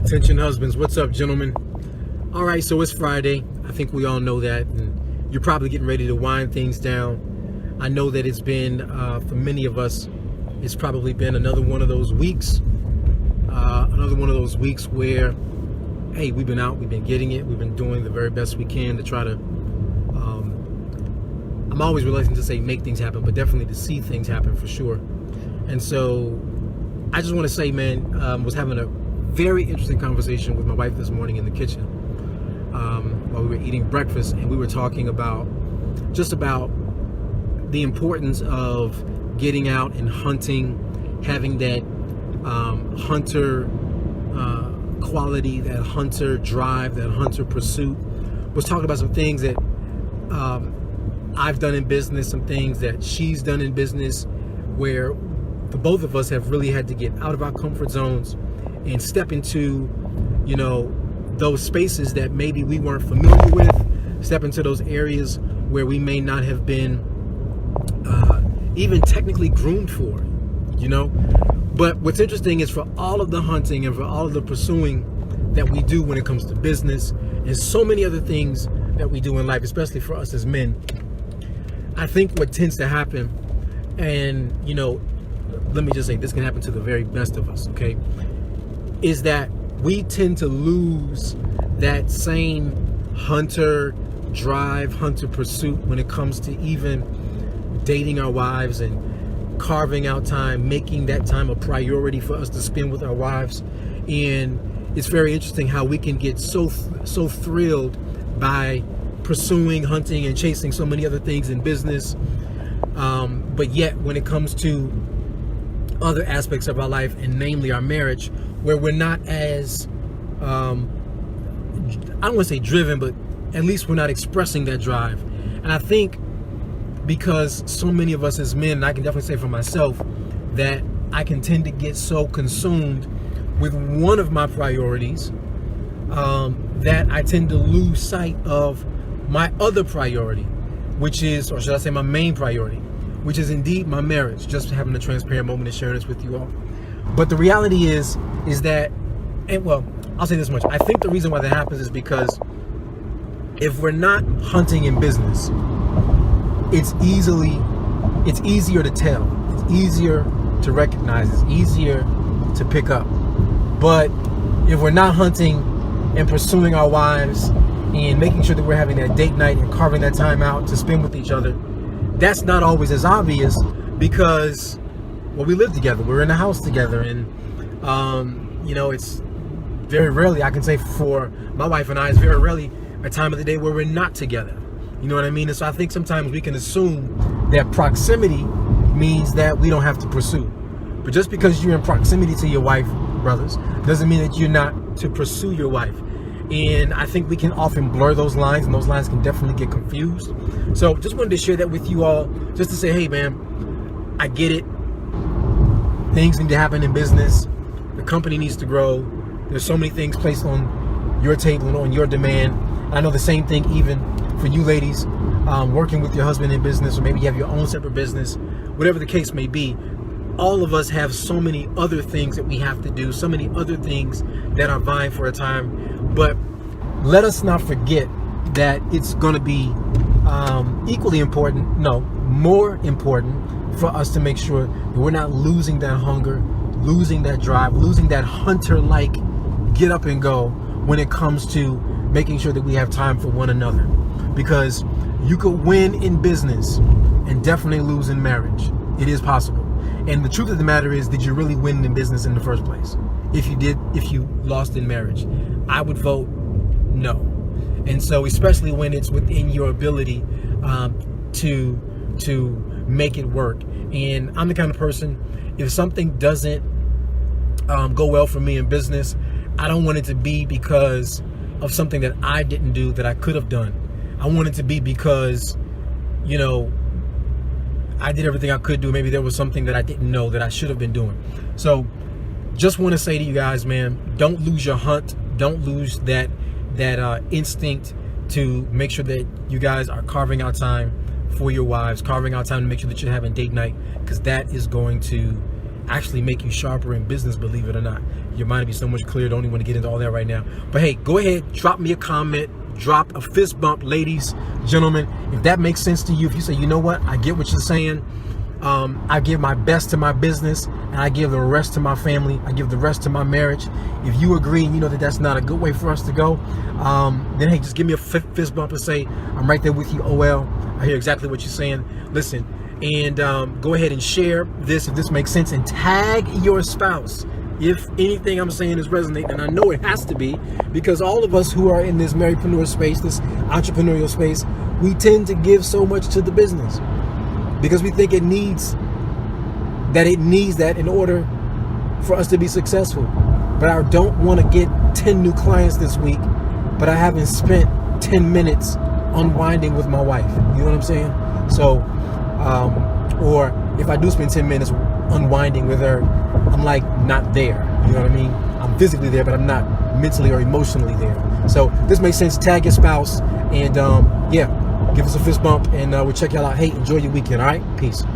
Attention husbands, what's up, gentlemen? All right, so it's Friday. I think we all know that, and you're probably getting ready to wind things down. I know that it's been, for many of us, it's probably been another one of those weeks. Where, hey, we've been out, we've been getting it, we've been doing the very best we can to try to, I'm always reluctant to say make things happen, but definitely to see things happen for sure. And so I just want to say, man, was having a very interesting conversation with my wife this morning in the kitchen while we were eating breakfast, and we were talking about the importance of getting out and hunting, having that hunter quality, that hunter drive, that hunter pursuit. Was talking about some things that I've done in business, some things that she's done in business, where the both of us have really had to get out of our comfort zones and step into, those spaces that maybe we weren't familiar with, step into those areas where we may not have been even technically groomed for, But what's interesting is, for all of the hunting and for all of the pursuing that we do when it comes to business and so many other things that we do in life, especially for us as men, I think what tends to happen, and, let me just say, this can happen to the very best of us, okay, is that we tend to lose that same hunter drive, hunter pursuit when it comes to even dating our wives and carving out time, making that time a priority for us to spend with our wives. And it's very interesting how we can get so thrilled by pursuing, hunting, and chasing so many other things in business. But yet, when it comes to other aspects of our life, and namely our marriage, where we're not as, I don't want to say driven, but at least we're not expressing that drive. And I think because so many of us as men, and I can definitely say for myself, that I can tend to get so consumed with one of my priorities that I tend to lose sight of my other priority, which is, or should I say my main priority, which is indeed my marriage. Just having a transparent moment and sharing this with you all. But the reality is that, and well, I'll say this much. I think the reason why that happens is because if we're not hunting in business, it's easier to tell. It's easier to recognize. It's easier to pick up. But if we're not hunting and pursuing our wives and making sure that we're having that date night and carving that time out to spend with each other, that's not always as obvious, because, well, we live together. We're in the house together. And, it's very rarely, I can say for my wife and I, it's very rarely a time of the day where we're not together. You know what I mean? And so I think sometimes we can assume that proximity means that we don't have to pursue. But just because you're in proximity to your wife, brothers, doesn't mean that you're not to pursue your wife. And I think we can often blur those lines, and those lines can definitely get confused. So just wanted to share that with you all, just to say, hey, man, I get it. Things need to happen in business. The company needs to grow. There's so many things placed on your table and on your demand. I know the same thing even for you ladies, working with your husband in business, or maybe you have your own separate business, whatever the case may be. All of us have so many other things that we have to do, so many other things that are vying for a time. But let us not forget that it's going to be equally important, no, more important, for us to make sure that we're not losing that hunger, losing that drive, losing that hunter-like get up and go when it comes to making sure that we have time for one another. Because you could win in business and definitely lose in marriage. It is possible. And the truth of the matter is, did you really win in business in the first place? If you lost in marriage, I would vote no. And so, especially when it's within your ability to make it work. And I'm the kind of person, if something doesn't go well for me in business, I don't want it to be because of something that I didn't do that I could have done. I want it to be because, I did everything I could do. Maybe there was something that I didn't know that I should have been doing. So just want to say to you guys, man, don't lose your hunt. Don't lose that instinct to make sure that you guys are carving out time for your wives, carving out time to make sure that you're having date night, because that is going to actually make you sharper in business, believe it or not. Your mind will be so much clearer. Don't even want to get into all that right now. But hey, go ahead, drop me a comment, drop a fist bump, ladies, gentlemen. If that makes sense to you, if you say, you know what, I get what you're saying. I give my best to my business, and I give the rest to my family. I give the rest to my marriage. If you agree and you know that that's not a good way for us to go, then hey, just give me a fist bump and say, I'm right there with you, OL. I hear exactly what you're saying. Listen, and go ahead and share this if this makes sense, and tag your spouse if anything I'm saying is resonating. And I know it has to be, because all of us who are in this marriedpreneur space, this entrepreneurial space, we tend to give so much to the business because we think it needs that in order for us to be successful. But I don't want to get 10 new clients this week, but I haven't spent 10 minutes unwinding with my wife. You know what I'm saying? So, or if I do spend 10 minutes unwinding with her, I'm like not there. You know what I mean? I'm physically there, but I'm not mentally or emotionally there. So this makes sense. Tag your spouse, and yeah, give us a fist bump, and we'll check y'all out. Hey, enjoy your weekend. All right, peace.